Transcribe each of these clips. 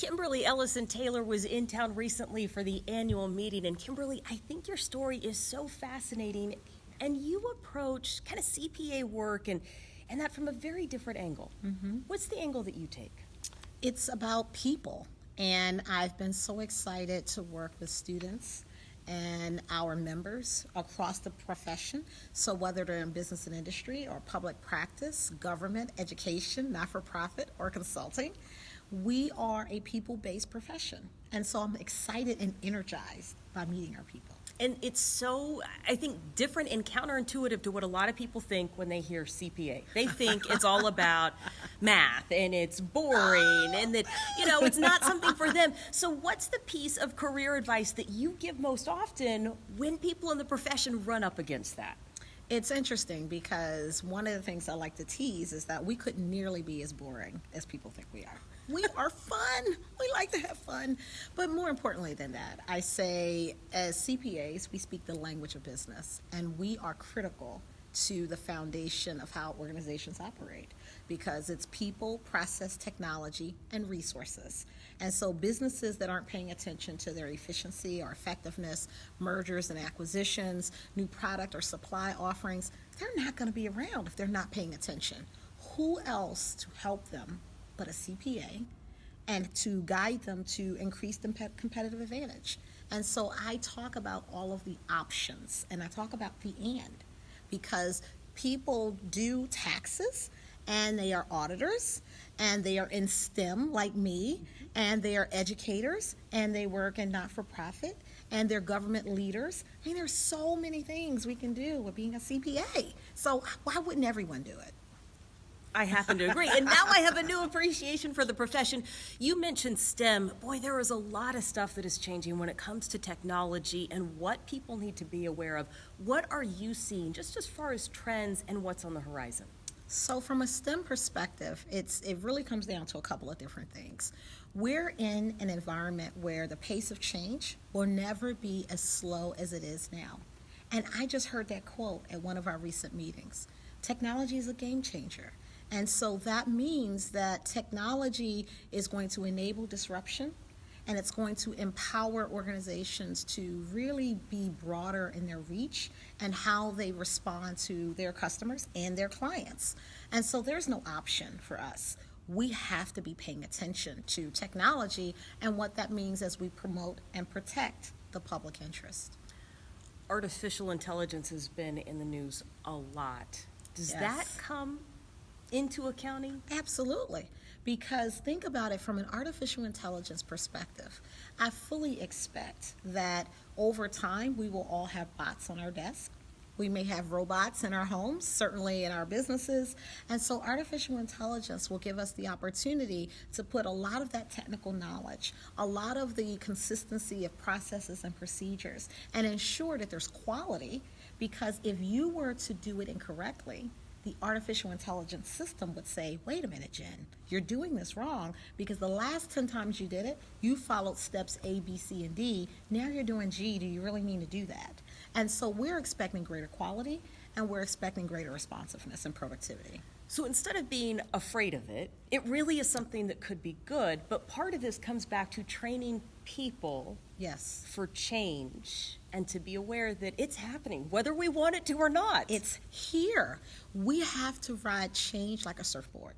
Kimberly Ellison-Taylor was in town recently for the annual meeting. And Kimberly, I think your story is so fascinating. And you approach kind of CPA work and that from a very different angle. What's the angle that you take? It's about people. And I've been so excited to work with students and our members across the profession. So whether they're in business and industry or public practice, government, education, not-for-profit, or consulting, we are a people-based profession. And so I'm excited and energized by meeting our people. And it's so, I think, different and counterintuitive to what a lot of people think when they hear CPA. They think it's all about math and it's boring and that, it's not something for them. So what's the piece of career advice that you give most often when people in the profession run up against that? It's interesting because one of the things I like to tease is that we couldn't nearly be as boring as people think we are. We are fun. We like to have fun. But more importantly than that, I say as CPAs, we speak the language of business, and we are critical to the foundation of how organizations operate because it's people, process, technology, and resources. And so businesses that aren't paying attention to their efficiency or effectiveness, mergers and acquisitions, new product or supply offerings, they're not going to be around if they're not paying attention. Who else to help them but a CPA and to guide them to increase the competitive advantage? And so I talk about all of the options and I talk about the and, because people do taxes and they are auditors and they are in STEM like me and they are educators and they work in not-for-profit and they're government leaders. I mean, there's so many things we can do with being a CPA. So why wouldn't everyone do it? I happen to agree. And now I have a new appreciation for the profession. You mentioned STEM. Boy, there is a lot of stuff that is changing when it comes to technology and what people need to be aware of. What are you seeing just as far as trends and what's on the horizon? So from a STEM perspective, it really comes down to a couple of different things. We're in an environment where the pace of change will never be as slow as it is now. And I just heard that quote at one of our recent meetings. Technology is a game changer. And so that means that technology is going to enable disruption and it's going to empower organizations to really be broader in their reach and how they respond to their customers and their clients. And so there's no option for us. We have to be paying attention to technology and what that means as we promote and protect the public interest. Artificial intelligence has been in the news a lot. Does that come into accounting? Absolutely, because think about it from an artificial intelligence perspective. I fully expect that over time we will all have bots on our desk. We may have robots in our homes, certainly in our businesses, and so artificial intelligence will give us the opportunity to put a lot of that technical knowledge, a lot of the consistency of processes and procedures, and ensure that there's quality, because if you were to do it incorrectly, the artificial intelligence system would say, wait a minute, Jen, you're doing this wrong because the last 10 times you did it, you followed steps A, B, C, and D. Now you're doing G. Do you really mean to do that? And so we're expecting greater quality and we're expecting greater responsiveness and productivity. So instead of being afraid of it, it really is something that could be good, but part of this comes back to training people for change and to be aware that it's happening, whether we want it to or not. It's here. We have to ride change like a surfboard.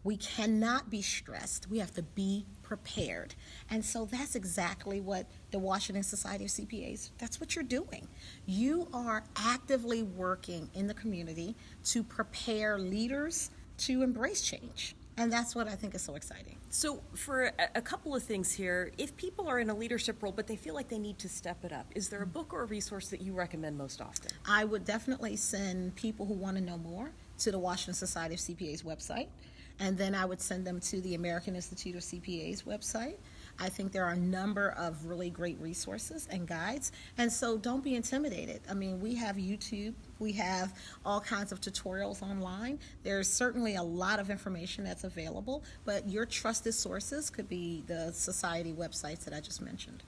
We cannot be stressed. We have to be prepared. And so that's exactly what the Washington Society of CPAs, that's what you're doing. You are actively working in the community to prepare leaders to embrace change. And that's what I think is so exciting. So for a couple of things here, if people are in a leadership role but they feel like they need to step it up, is there a book or a resource that you recommend most often? I would definitely send people who want to know more to the Washington Society of CPAs website. And then I would send them to the American Institute of CPAs website. I think there are a number of really great resources and guides. And so don't be intimidated. I mean, we have YouTube. We have all kinds of tutorials online. There's certainly a lot of information that's available, but your trusted sources could be the society websites that I just mentioned.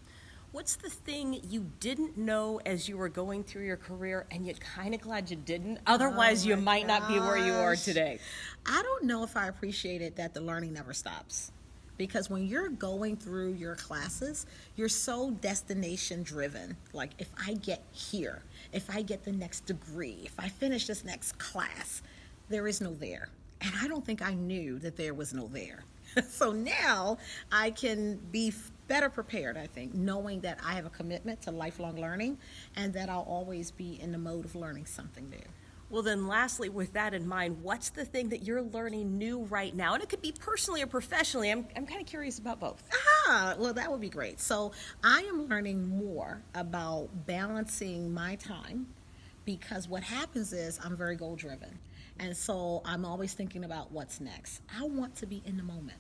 What's the thing you didn't know as you were going through your career and you're kind of glad you didn't? Otherwise, you might not be where you are today. I don't know if I appreciated that the learning never stops. because when you're going through your classes, you're so destination driven. Like, if I get here, if I get the next degree, if I finish this next class, there is no there. And I don't think I knew that there was no there. So now I can be better prepared, I think, knowing that I have a commitment to lifelong learning and that I'll always be in the mode of learning something new. Well, then lastly, with that in mind, what's the thing that you're learning new right now? And it could be personally or professionally. I'm kind of curious about both. Well, that would be great. So I am learning more about balancing my time, because what happens is I'm very goal driven. And so I'm always thinking about what's next. I want to be in the moment.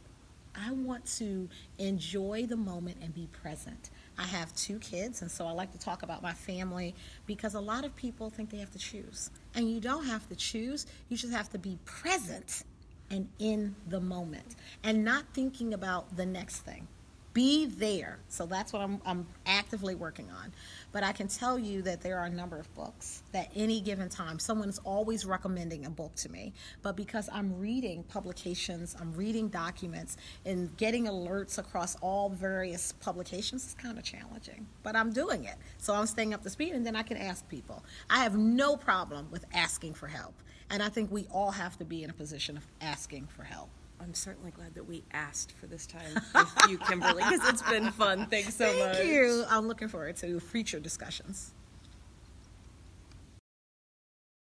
I want to enjoy the moment and be present. I have 2 kids, and so I like to talk about my family, because a lot of people think they have to choose. And you don't have to choose. You just have to be present and in the moment and not thinking about the next thing. Be there. So that's what I'm actively working on. But I can tell you that there are a number of books that any given time, someone is always recommending a book to me. But because I'm reading publications, I'm reading documents, and getting alerts across all various publications is kind of challenging. But I'm doing it. So I'm staying up to speed, and then I can ask people. I have no problem with asking for help. And I think we all have to be in a position of asking for help. I'm certainly glad that we asked for this time with you, Kimberly, because it's been fun. Thanks so much. Thank you. I'm looking forward to future discussions.